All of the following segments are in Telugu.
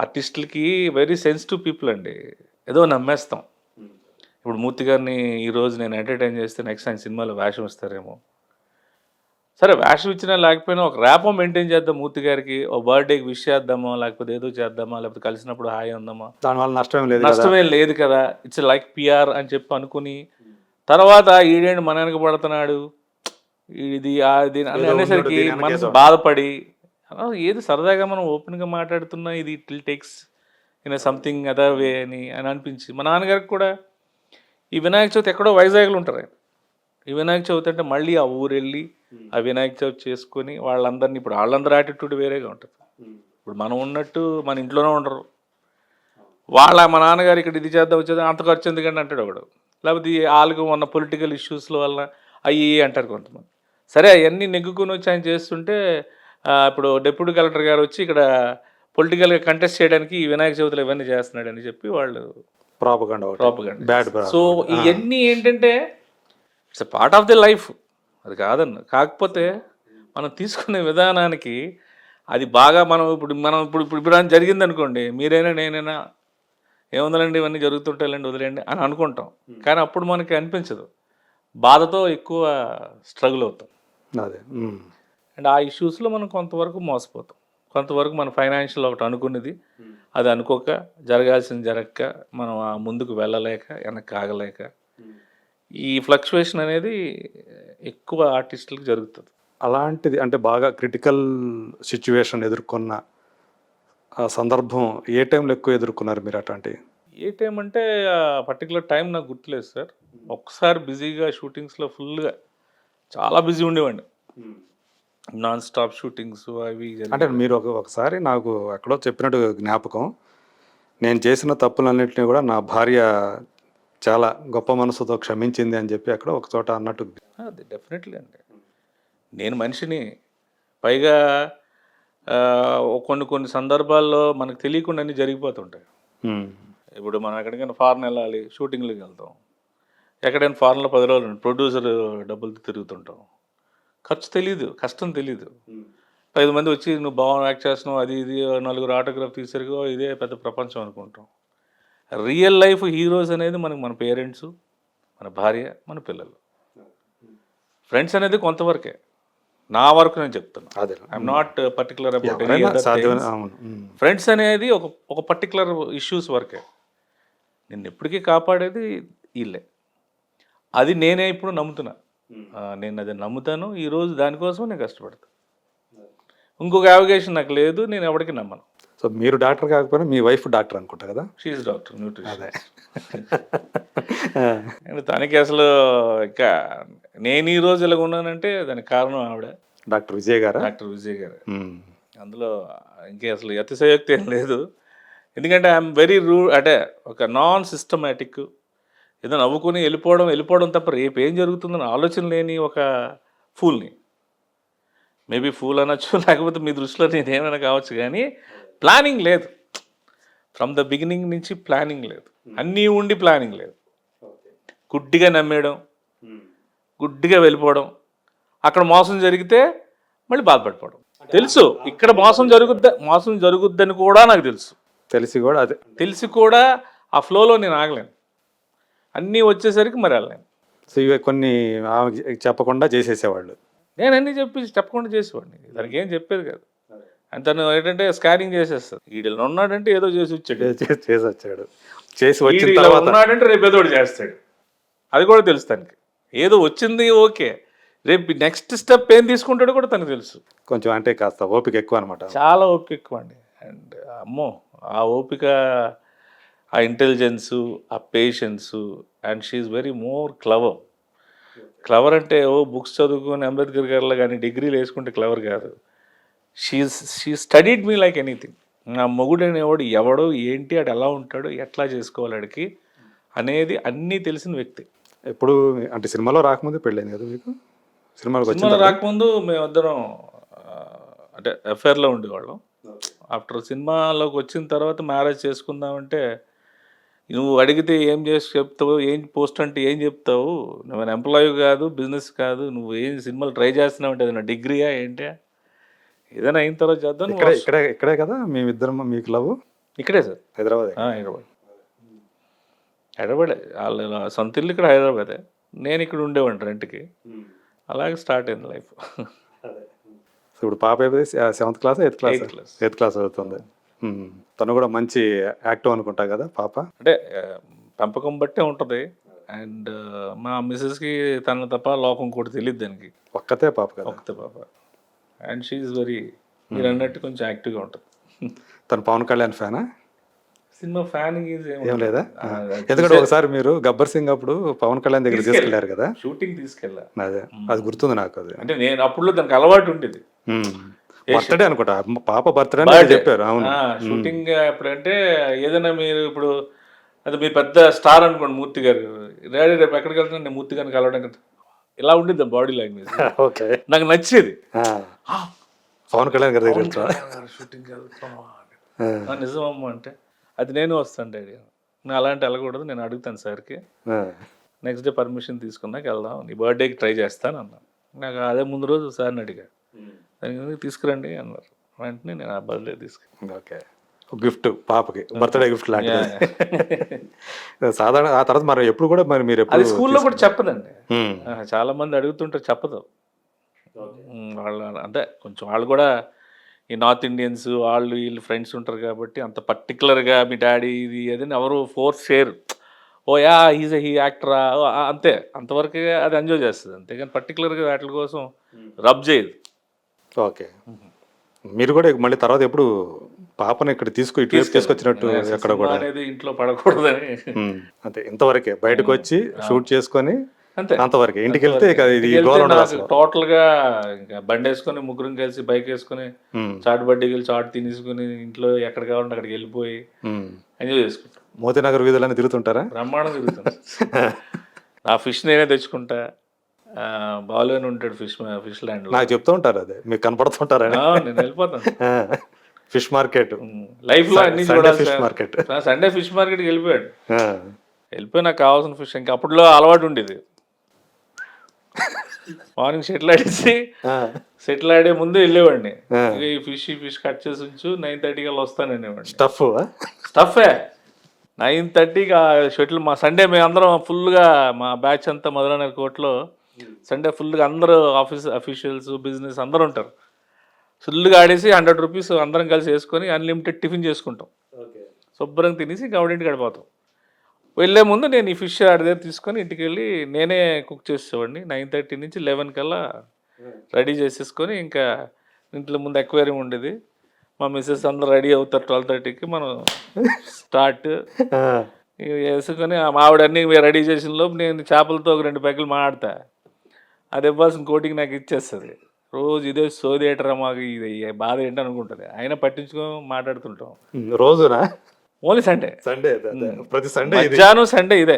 ఆర్టిస్టులకి వెరీ సెన్సిటివ్ పీపుల్ అండి. ఏదో నమ్మేస్తాం. ఇప్పుడు మూర్తి గారిని ఈరోజు నేను ఎంటర్టైన్ చేస్తే నెక్స్ట్ ఆయన సినిమాలో వేషం ఇస్తారేమో. సరే వేషం ఇచ్చినా లేకపోయినా ఒక ర్యాపో మెయింటైన్ చేద్దాం మూర్తి గారికి. ఓ బర్త్‌డేకి విష్ చేద్దామా, లేకపోతే ఏదో చేద్దామా, లేకపోతే కలిసినప్పుడు హాయ్ అందామా. దానివల్ల నష్టమేం లేదు కదా! నష్టమేం లేదు కదా! ఇట్స్ లైక్ పీఆర్ అని చెప్పి అనుకుని, తర్వాత ఈడేంటి మన వెనక పడుతున్నాడు. ఇది అది అని ఏదో ఉన్నాడు అనేసరికి దీని వెనక మనసు ఏదో. బాధపడి, ఏది సరదాగా మనం ఓపెన్‌గా మాట్లాడుతున్నా ఇది it will takes something other way అని అనిపించి, మా నాన్నగారికి కూడా ఈ వినాయక చవితి ఎక్కడో వైజాగ్‌లో ఉంటారు ఆయన. ఈ వినాయక చవితి అంటే మళ్ళీ ఆ ఊరెళ్ళి, ఆ వినాయక చవితి చేసుకొని వాళ్ళందరినీ ఇప్పుడు వాళ్ళందరి యాటిట్యూడ్ వేరేగా ఉంటది. ఇప్పుడు మనం ఉన్నట్టు మన ఇంట్లోనే ఉండరు. మా నాన్నగారు ఇక్కడ ఇది చేద్దాం, అది చేద్దాం అంత ఖర్చు ఎందుకండి అంటాడు ఒకడు. లేకపోతే ఆళ్ళకి ఉన్న పొలిటికల్ ఇష్యూస్‌ల వల్ల అయ్యి అంటారు కొంతమంది. సరే అయన్నీ నెగ్గుకొని వచ్చి ఆయన చేస్తుంటే ఇప్పుడు డిప్యూటీ కలెక్టర్ గారు వచ్చి ఇక్కడ పొలిటికల్‌గా కంటెస్ట్ చేయడానికి ఈ వినాయక చవితిలో ఇవన్నీ చేస్తున్నాడని చెప్పి వాళ్ళు ప్రాపగండా ఒకటి. ప్రాపగండా బ్యాడ్ చేస్తారు. So propaganda. ఇయన్నీ ఏంటంటే it's a part of the life. అది కాదన్న. కాకపోతే మనం తీసుకునే విధానానికి అది బాగా మనం ఇప్పుడు జరిగిందనుకోండి, మీరైనా నేనైనా ఏముందండి ఇవన్నీ జరుగుతుంటాయిలేండి వదిలేయండి అని అనుకుంటాం. కానీ అప్పుడు మనకి అనిపించదు. బాధతో ఎక్కువ స్ట్రగుల్ అవుతాం. అదే. అండ్ ఆ ఇష్యూస్లో మనం కొంతవరకు మోసపోతాం. కొంతవరకు మన ఫైనాన్షియల్ ఒకటి అనుకున్నది అది అనుకోక, జరగాల్సింది జరగక, మనం ఆ ముందుకు వెళ్ళలేక, వెనక్కి ఆగలేక, ఈ ఫ్లక్చువేషన్ అనేది ఎక్కువ ఆర్టిస్టులకు జరుగుతుంది. అలాంటిది అంటే బాగా క్రిటికల్ సిచ్యువేషన్ ఎదుర్కొన్న ఆ సందర్భం ఏ టైంలో ఎక్కువ ఎదుర్కొన్నారు మీరు అట్లాంటివి? ఏ టైం అంటే పర్టికులర్ టైం నాకు గుర్తులేదు సార్. ఒక్కసారి బిజీగా షూటింగ్స్లో ఫుల్గా చాలా బిజీ ఉండేవాడిని. నాన్ స్టాప్ షూటింగ్స్ అవి అంటే జరిగేవి. మీరు ఒకసారి నాకు ఎక్కడో చెప్పినట్టు జ్ఞాపకం. నేను చేసిన తప్పులన్నిటిని కూడా నా భార్య చాలా గొప్ప మనసుతో క్షమించింది అని చెప్పి ఎక్కడో ఒక చోట అన్నట్టు. అది డెఫినెట్లీ అండి. నేను మనిషిని. పైగా కొన్ని కొన్ని సందర్భాల్లో మనకు తెలియకుండా అన్నీ జరిగిపోతుంటాయి. ఉమ్. ఇప్పుడు మనం ఎక్కడికైనా ఫారెన్ వెళ్ళాలి, షూటింగ్‌లకి వెళ్తాం. ఎక్కడైనా ఫారెన్‌లో 10 రోజులు ప్రొడ్యూసర్ డబ్బులతో తిరుగుతుంటాం. ఖర్చు తెలీదు, కష్టం తెలీదు. 5 మంది వచ్చి నువ్వు బాగా యాక్ట్ చేస్తున్నావు అది ఇది నలుగురు ఆటోగ్రాఫ్ తీసారు ఇదే పెద్ద ప్రపంచం అనుకుంటాం. రియల్ లైఫ్ హీరోస్ అనేది మనకు మన పేరెంట్స్, మన భార్య, మన పిల్లలు. ఫ్రెండ్స్ అనేది కొంతవరకే. నా వరకు నేను చెప్తున్నా. అదే. I'm not particular about any ఎవరైనా అదర్ సాధ్యమైన థింగ్స్. అవును. ఫ్రెండ్స్ అనేది ఒక పర్టికులర్ ఇష్యూస్ వరకే. నిన్ను ఎప్పటికీ కాపాడేది వీళ్ళే. అది నేనే ఇప్పుడు నమ్ముతున్నా. నేను అది నమ్ముతాను. ఈరోజు దానికోసం నేను కష్టపడతాను. ఇంకొక అవకాశం నాకు లేదు. నేను ఎవరికి నమ్మను. సో మీరు డాక్టర్ కాకపోయినా మీ వైఫ్ డాక్టర్ అనుకుంటా కదా? షీ ఈజ్ డాక్టర్ అదే. న్యూట్రిషనిస్ట్. అండ్ తనకి అసలు ఇంకా నేను ఈరోజు ఇలాగ ఉన్నానంటే దానికి కారణం ఆవిడ. డాక్టర్ విజయ్ గారా? డాక్టర్ విజయ్ గారు. అందులో ఇంకే అసలు అతిశయోక్తి ఏం లేదు. ఎందుకంటే ఐఎమ్ వెరీ అంటే ఒక నాన్ సిస్టమేటిక్ ఏదో నవ్వుకుని వెళ్ళిపోవడం తప్ప రేపు ఏం జరుగుతుందని ఆలోచన లేని ఒక ఫూల్ని. మేబీ ఫూల్ అనొచ్చు, లేకపోతే మీ దృష్టిలో నేను ఏమైనా కావచ్చు, కానీ ప్లానింగ్ లేదు. ఫ్రమ్ ద బిగినింగ్ నుంచి ప్లానింగ్ లేదు. అన్నీ ఉండి ప్లానింగ్ లేదు. గుడ్డిగా నమ్మేయడం, గుడ్డిగా వెళ్ళిపోవడం, అక్కడ మోసం జరిగితే మళ్ళీ బాధపడిపోవడం. తెలుసు ఇక్కడ మోసం జరుగుద్దని కూడా నాకు తెలుసు. తెలిసి కూడా అదే. తెలిసి కూడా ఆ ఫ్లోలో నేను ఆగలేను. అన్నీ వచ్చేసరికి మరి వెళ్ళలేను. సో ఇవి కొన్ని ఆమెకి చెప్పకుండా చేసేసేవాళ్ళు. నేను అన్నీ చెప్పకుండా చేసేవాడిని. దానికి ఏం చెప్పేది కాదు. అని తను ఏంటంటే స్కానింగ్ చేసేస్తుంది. వీడిలో ఉన్నాడంటే ఏదో చేసి వచ్చాడు, చేసి వచ్చాడు. చేసి వచ్చిన వీడు ఇలా తర్వాత ఉన్నాడంటే రేపు ఏదో ఒకటి చేస్తాడు. అది కూడా తెలుసు తనకి. ఏదో వచ్చింది ఓకే, రేపు నెక్స్ట్ స్టెప్ ఏం తీసుకుంటాడో కూడా తనకు తెలుసు. కొంచెం అంటే కాస్త ఓపిక ఎక్కువ అనమాట. చాలా ఓపిక ఎక్కువ అండి. అండ్ అమ్మో ఆ ఓపిక, ఆ ఇంటెలిజెన్సు, ఆ patience, and she very more clever. Clever అంటే బుక్స్ చదువుకొని అంబేద్కర్ గారిలో కానీ డిగ్రీలు వేసుకుంటే క్లవర్ కాదు. She studied me like anything. నా మొగుడు అనేవాడు ఎవడో ఏంటి, అటు ఎలా ఉంటాడు, ఎట్లా చేసుకోవాలి అడికి అనేది అన్నీ తెలిసిన వ్యక్తి. ఎప్పుడు అంటే సినిమాలో రాకముందే పెళ్ళైంది కదా మీకు? సినిమాలో రాకముందు మేమిద్దరం అంటే అఫేర్లో ఉండేవాళ్ళం. ఆఫ్టర్ సినిమాలోకి వచ్చిన తర్వాత మ్యారేజ్ చేసుకుందామంటే, నువ్వు అడిగితే ఏం చేసి చెప్తావు, ఏం పోస్ట్ అంటే ఏం చెప్తావు, నువ్వు ఎంప్లాయీ కాదు, బిజినెస్ కాదు, నువ్వు ఏం సినిమాలు ట్రై చేస్తున్నావు అంటే ఏదైనా డిగ్రీయా ఏంటి, ఏదైనా అయిన తర్వాత చేద్దాం. ఇక్కడే కదా మేమిద్దరం మీకు లవ్? ఇక్కడే సార్. హైదరాబాద్. హైదరాబాదే వాళ్ళ సొంత ఇల్లు ఇక్కడ హైదరాబాదే. నేను ఇక్కడ ఉండేవాడిని రెంట్కి. అలాగే స్టార్ట్ అయింది లైఫ్. సో ఇప్పుడు పాప అయిపోయి 7th class 8th class? 8th class. 8th class చదువుతుంది. తను కూడా మంచి యాక్టివ్ అనుకుంటా కదా పాప? అంటే పెంపకం బట్టే ఉంటుంది. అండ్ మా మిస్సెస్కి తన తప్ప లోకం కూడా తెలియదు దానికి. ఒక్కతే పాప కదా? ఒక్కతే పాప. అండ్ షీ ఈజ్ వెరీ, మీరు అన్నట్టు కొంచెం యాక్టివ్గా ఉంటుంది. తను పవన్ కళ్యాణ్ ఫ్యానా? సినిమా ఫ్యాన్ ఏం లేదా? ఎందుకంటే ఒకసారి మీరు గబ్బర్ సింగ్ అప్పుడు పవన్ కళ్యాణ్ దగ్గర తీసుకెళ్లారు కదా? షూటింగ్ తీసుకెళ్ళా. అదే, అది గుర్తుంది నాకు. అది అంటే నేను అప్పుడు దానికి అలవాటు ఉండేది. బర్త్డే అనుకుంటా, పాప బర్త్డే చెప్పారు. అవును, షూటింగ్ ఎప్పుడంటే ఏదైనా మీరు ఇప్పుడు అది మీరు పెద్ద స్టార్ అనుకోండి, మూర్తి గారు రేపు ఎక్కడికి వెళ్తున్నా నేను మూర్తి గారిని కలవడానికి ఇలా ఉండేది బాడీ లాంగ్వేజ్. ఓకే, నాకు నచ్చేది. పవన్ కళ్యాణ్ గారి దగ్గర షూటింగ్ నిజమమ్మ అంటే అది నేను వస్తాను డాడీ. నేను అలాంటి వెళ్ళకూడదు, నేను అడుగుతాను సార్కి. నెక్స్ట్ డే పర్మిషన్ తీసుకున్నాక వెళ్దాం, నీ బర్త్డేకి ట్రై చేస్తాను అన్నా. నాకు అదే ముందు రోజు సార్ని అడిగా, దానికి తీసుకురండి అన్నారు. వెంటనే నేను ఆ బర్త్డే తీసుకున్నాను. ఓకే, గిఫ్ట్ పాపకి, బర్త్డే గిఫ్ట్ లాంటిది. సాధారణ ఆ తర్వాత మరి ఎప్పుడు కూడా మరి మీరు అది స్కూల్లో కూడా చెప్పదండి. చాలా మంది అడుగుతుంటే చెప్పదు. వాళ్ళు అంటే కొంచెం వాళ్ళు కూడా ఈ నార్త్ ఇండియన్స్ వాళ్ళు వీళ్ళు ఫ్రెండ్స్ ఉంటారు కాబట్టి అంత పర్టికులర్గా మీ డాడీ ఇది అదని ఎవరు ఫోర్స్ చేయరు. ఓ యా ఈజ్ హీ యాక్టరా అంతే, అంతవరకు అది ఎంజాయ్ చేస్తుంది. అంతేగాని పర్టికులర్గా వాటి కోసం రబ్ చేయదు. ఓకే, మీరు కూడా మళ్ళీ తర్వాత ఎప్పుడు పాపను ఇక్కడ తీసుకొచ్చినట్టు ఎక్కడ కూడా అనేది ఇంట్లో పడకూడదని అంతే, ఇంతవరకే బయటకు వచ్చి షూట్ చేసుకొని అంతే, అంతవరకే. ఇంటికి వెళ్తే టోటల్ గా ఇంకా బండి వేసుకొని ముగ్గురం కలిసి బైక్ వేసుకొని చాట్ బడ్డీకి వెళ్ళి చాట్ తినేసుకుని ఇంట్లో ఎక్కడ కావాలంటే అక్కడికి వెళ్ళిపోయి ఎంజాయ్ చేసుకుంటాం. మోతీనగర్ వీధులన్నీ తిరుగుతుంటారా? బ్రహ్మాండం తిరుగుతాం. ఆ ఫిష్ నేనే తెచ్చుకుంటా. బాలు అని ఉంటాడు ఫిష్ ల్యాండ్. నాకు చెప్తూ ఉంటారు, అదే మీకు కనపడుతుంటారా? నేను వెళ్ళిపోతాను. ఫిష్ మార్కెట్ లైఫ్ లో అన్ని ఫిష్ మార్కెట్. సండే ఫిష్ మార్కెట్కి వెళ్ళిపోయాడు. వెళ్ళిపోయి నాకు కావాల్సిన ఫిష్ ఇంకా అప్పట్లో అలవాటు ఉండేది. మార్నింగ్ సెటిల్ ఆడే ముందు వెళ్ళేవాడిని. ఈ ఫిష్ కట్ చేసి ఉంచు 9:30 కల్లా వస్తాననేవాడిని. స్టఫే 9:30కి ఆ షటిల్. మా సండే మేము అందరం ఫుల్గా, మా బ్యాచ్ అంతా మధురానగర్ కోర్టులో సండే ఫుల్గా అందరూ అఫీషియల్స్ బిజినెస్ అందరూ ఉంటారు. ఫుల్గా ఆడేసి 100 రూపీస్ అందరం కలిసి వేసుకొని అన్లిమిటెడ్ టిఫిన్ చేసుకుంటాం. శుభ్రంగా తినేసి ఇంకా ఆవిడింటికి గడిపోతాం. వెళ్ళే ముందు నేను ఈ ఫిష్ ఆడి దగ్గర తీసుకొని ఇంటికి వెళ్ళి నేనే కుక్ చేసేవాడిని. 9:30 నుంచి 11 కల్లా రెడీ చేసేసుకొని ఇంకా ఇంట్లో ముందు ఎక్వేరియం ఉండేది. మా మిస్సెస్ అందరూ రెడీ అవుతారు 12:30కి. మనం స్టార్ట్ వేసుకొని ఆవిడ అన్నీ రెడీ చేసిన లోపు నేను చేపలతో ఒక 2 పెగ్గలు మాట్లాడతా. అది ఇవ్వాల్సిన కోటికి నాకు ఇచ్చేస్తుంది. రోజు ఇదే సోదేటరా మాకు, ఇది బాధ ఏంటి అనుకుంటుంది. అయినా పట్టించుకో మాట్లాడుతుంటాం. రోజునా? Only Sunday. ప్రతి సండే మధ్యాహ్నం సండే ఇదే.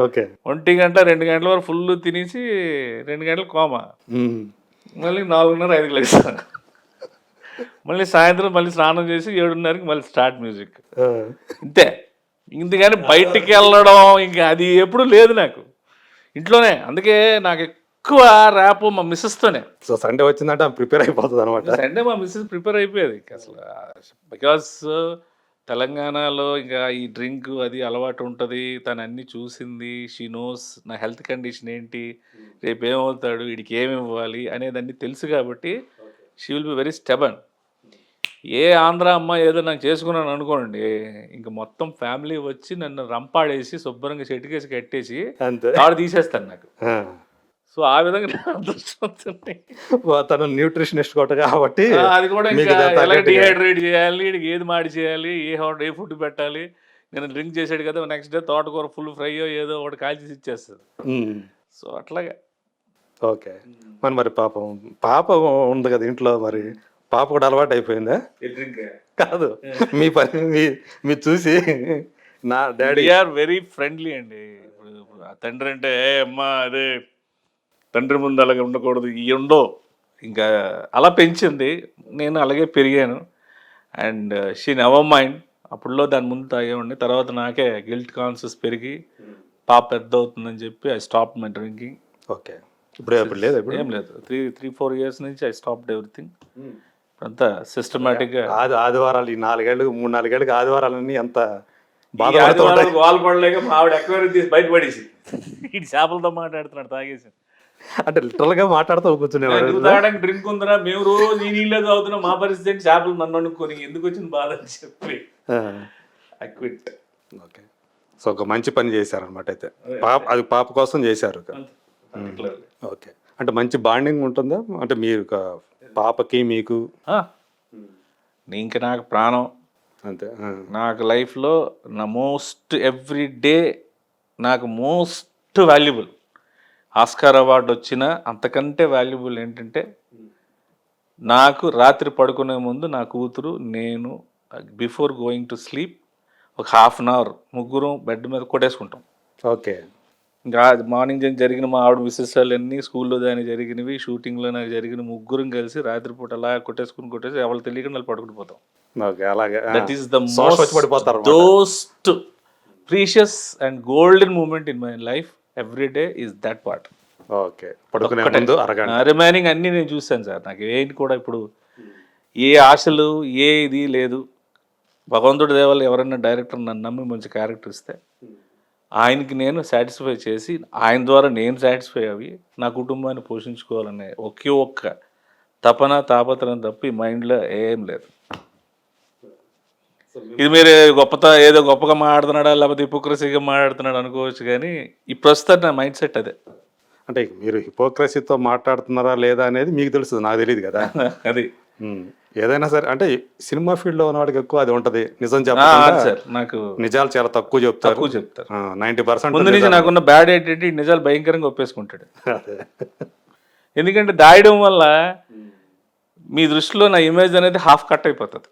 ఓకే, 1 గంట 2 గంటల వరకు ఫుల్ తినేసి 2 గంటలు కోమా, మళ్ళీ 4:30 5 లేస్తాను. మళ్ళీ సాయంత్రం మళ్ళీ స్నానం చేసి 7:30కి మళ్ళీ స్టార్ట్ మ్యూజిక్. ఇంతే. ఇందుకని బయటికి వెళ్ళడం ఇంకా అది ఎప్పుడు లేదు నాకు, ఇంట్లోనే. అందుకే నాకు ఎక్కువ ర్యాప్ మా మిస్సెస్తోనే. సో సండే వచ్చిందంటే ప్రిపేర్ అయిపోతుంది అనమాట. సండే మా మిస్సెస్ ప్రిపేర్ అయిపోయేది అసలు. బికాస్ తెలంగాణలో ఇంకా ఈ డ్రింక్ అది అలవాటు ఉంటుంది. తను అన్నీ చూసింది. షీ నోస్ నా హెల్త్ కండిషన్ ఏంటి, రేపు ఏమవుతాడు, వీడికి ఏమి ఇవ్వాలి అనేదాన్ని తెలుసు కాబట్టి షీ విల్ బి వెరీ స్టెబన్. ఏ ఆంధ్ర అమ్మ ఏదో నాకు చేసుకున్నాను అనుకోండి, ఇంక మొత్తం ఫ్యామిలీ వచ్చి నన్ను రంపాడేసి శుభ్రంగా చెట్టుకేసి కట్టేసి తాడు తీసేస్తాను నాకు. సో ఆ విధంగా తను న్యూట్రిషనిస్ట్ కూడా కాబట్టి అది కూడా ఇంకా ఎలా డిహైడ్రేట్ చేయాలి, వీడికి ఏది మాడి చేయాలి, ఏ ఫుడ్ పెట్టాలి. నేను డ్రింక్ చేసాడు కదా, నెక్స్ట్ డే తోటకూర ఫుల్ ఫ్రై ఏదో ఒకటి కాల్చేసి ఇచ్చేస్తుంది. సో అట్లాగా. ఓకే, మరి పాప ఉంది కదా ఇంట్లో, మరి పాప కూడా అలవాటు అయిపోయిందా? కాదు, మీ పని మీరు చూసి నా డాడీ ఆర్ వెరీ ఫ్రెండ్లీ అండి. ఇప్పుడు తండ్రి అంటే అమ్మా అదే తండ్రి ముందు అలాగే ఉండకూడదు, ఇవి ఉండవు. ఇంకా అలా పెంచింది, నేను అలాగే పెరిగాను. And she never mind. అప్పుడులో దాని ముందు తాగేవాడిని, తర్వాత నాకే గిల్ట్ కాన్షియస్ పెరిగి పాప పెద్ద అవుతుందని చెప్పి I stop my drinking. Okay, ఇప్పుడు లేదు, ఏం లేదు. 3-4 years నుంచి ఐ స్టాప్డ్ ఎవ్రీథింగ్. అంతా సిస్టమేటిక్గా ఆదివారాలు ఈ 3-4 ఏళ్ళకి ఆదివారాలన్నీ ఎంత బాధపడుతూ ఉంటాయి. వాల్ పడలేక ఆవిడ ఎక్వేరియం తీసి బయటపడేసి ఇది చేపలతో మాట్లాడుతున్నాడు తాగేసి. అంటే లిటరల్ గా మాట్లాడుతూ కూర్చునేవాడు. నువ్వు తాగడానికి డ్రింక్ ఉందిరా, మేము రోజు ఈ నీళ్ళే తాగుతున్నాం, మా పరిస్థితి ఏంటి, చేపలు నన్ను అనుకోని ఎందుకు వచ్చింది బాధ అని చెప్పి ఐ క్విట్. ఓకే, సో ఒక మంచి పని చేశారనమాట. అయితే అది పాప కోసం చేశారు. ఓకే, అంటే మంచి బాండింగ్ ఉంటుందా అంటే మీరు పాపకి మీకు? ఇంక నాకు ప్రాణం అంతే. నాకు లైఫ్లో నా మోస్ట్ ఎవ్రీ డే నాకు మోస్ట్ వాల్యుబుల్ ఆస్కార్ అవార్డు వచ్చిన అంతకంటే వాల్యుబుల్ ఏంటంటే నాకు రాత్రి పడుకునే ముందు నా కూతురు నేను బిఫోర్ గోయింగ్ టు స్లీప్ ఒక ½ అన్ అవర్ ముగ్గురు బెడ్ మీద కొట్టేసుకుంటాం. ఓకే, ఇంకా మార్నింగ్ జరిగిన మా ఆవిడ విశేషాలన్నీ స్కూల్లో దాని జరిగినవి షూటింగ్లో నాకు జరిగిన ముగ్గురం కలిసి రాత్రిపూట అలా కొట్టేసి ఎవరు తెలియకుండా వాళ్ళు పడుకుని పోతాం. That is the most precious and golden moment in my life every day is that part. Okay, పడుకునే ముందు అరగంట. రిమైనింగ్ అన్నీ నేను చూశాను సార్. నాకు ఏంటి కూడా ఇప్పుడు ఏ ఆశలు ఏ ఇది లేదు. భగవంతుడి దేవాలు ఎవరైనా డైరెక్టర్ నన్ను నమ్మి మంచి క్యారెక్టర్ ఇస్తే ఆయనకి నేను సాటిస్ఫై చేసి ఆయన ద్వారా నేను సాటిస్ఫై అవి నా కుటుంబాన్ని పోషించుకోవాలనే ఒకే ఒక్క తపన తాపత్రం తప్ప ఈ మైండ్లో ఏం లేదు. ఇది మీరు ఏదో గొప్పగా మాట్లాడుతున్నాడా లేకపోతే హిపోక్రసీగా మాట్లాడుతున్నాడు అనుకోవచ్చు, కానీ ఈ ప్రస్తుతం నా మైండ్ సెట్ అదే. అంటే మీరు హిపోక్రసీతో మాట్లాడుతున్నారా లేదా అనేది మీకు తెలుసు, నాకు తెలియదు కదా. అది ఏదైనా సరే అంటే సినిమా ఫీల్డ్ లో ఉన్నవాడికి ఎక్కువ అది ఉంటది. నిజం చెప్పాలి సార్, నాకు నిజాలు చాలా తక్కువ చెప్తారు. 90% ముందు నుంచి నాకున్న బ్యాడ్ ఏంటంటే నిజాలు భయంకరంగా ఒప్పేసుకుంటాడు. ఎందుకంటే దాయడం వల్ల మీ దృష్టిలో నా ఇమేజ్ అనేది హాఫ్ కట్ అయిపోతుంది.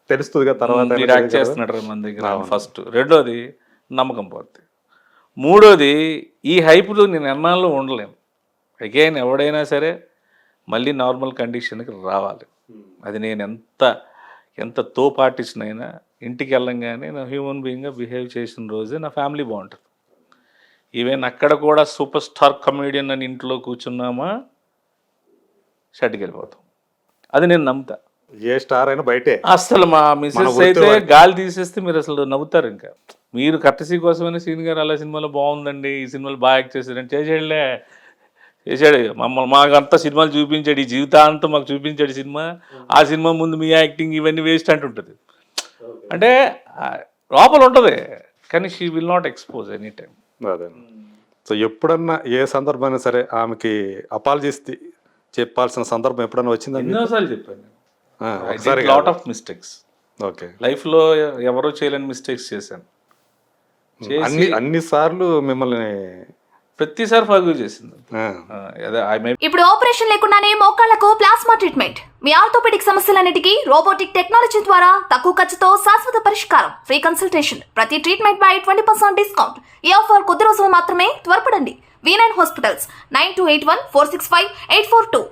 తెలుస్తుంది కదా తర్వాత యాక్ట్ చేస్తున్నాడు మన దగ్గర. ఫస్ట్. రెండోది నమ్మకం పోతుంది. మూడోది ఈ హైప్లో నేను ఎన్నాళ్ళు ఉండలేను. అగైన్ ఎవడైనా సరే మళ్ళీ నార్మల్ కండిషన్కి రావాలి. అది నేను ఎంత తోపార్టిస్ట్ అయినా ఇంటికి వెళ్ళంగానే నా హ్యూమన్ బీయింగ్గా బిహేవ్ చేసిన రోజే నా ఫ్యామిలీ బాగుంటుంది. ఈవెన్ అక్కడ కూడా సూపర్ స్టార్ కమెడియన్ అని ఇంట్లో కూర్చున్నామా షట్కి వెళ్ళిపోతాం. అది నేను నమ్ముతా. ఏ స్టార్ అయినా బయటే. అసలు మా మిస్సెస్ అయితే గాలి తీసేస్తే మీరు అసలు నవ్వుతారు. ఇంకా మీరు కట్టసీ కోసమైనా సీన్ గారు అలా సినిమాలో బాగుందండి, ఈ సినిమాలో బాగా యాక్ట్ చేశాడంటే చేశాడు. మమ్మల్ని మాకంతా సినిమాలు చూపించాడు, ఈ జీవితాంతం మాకు చూపించాడు సినిమా. ఆ సినిమా ముందు మీ యాక్టింగ్ ఇవన్నీ వేస్ట్ అంటుంటుంది. అంటే లోపల ఉంటుంది కానీ she will not expose any time. అదే. సో ఎప్పుడన్నా ఏ సందర్భమైనా సరే ఆమెకి అపాలజీస్ చెప్పాల్సిన సందర్భం ఎప్పుడన్నా వచ్చిందా? ఎన్నోసార్లు చెప్పాను. Lot of mistakes. ఓకే, లైఫ్లో ఎవరో చేయలేని మిస్టేక్స్ చేశాను. అన్ని సార్లు మిమ్మల్ని ప్రతిసారి ఫర్గివ్ చేసింది. ఇప్పుడు ఆపరేషన్ లేకుండానే మోకాళ్లకు ప్లాస్మా ట్రీట్మెంట్. మీ ఆర్థోపెడిక్ సమస్యలన్నిటికీ రోబోటిక్ టెక్నాలజీ ద్వారా తక్కువ ఖర్చుతో శాశ్వత పరిష్కారం. Free consultation. ప్రతి ట్రీట్మెంట్ పై 20% డిస్కౌంట్. ఈ ఆఫర్ కొద్ది రోజులు మాత్రమే. త్వరపడండి. V9 hospitals 9281465842.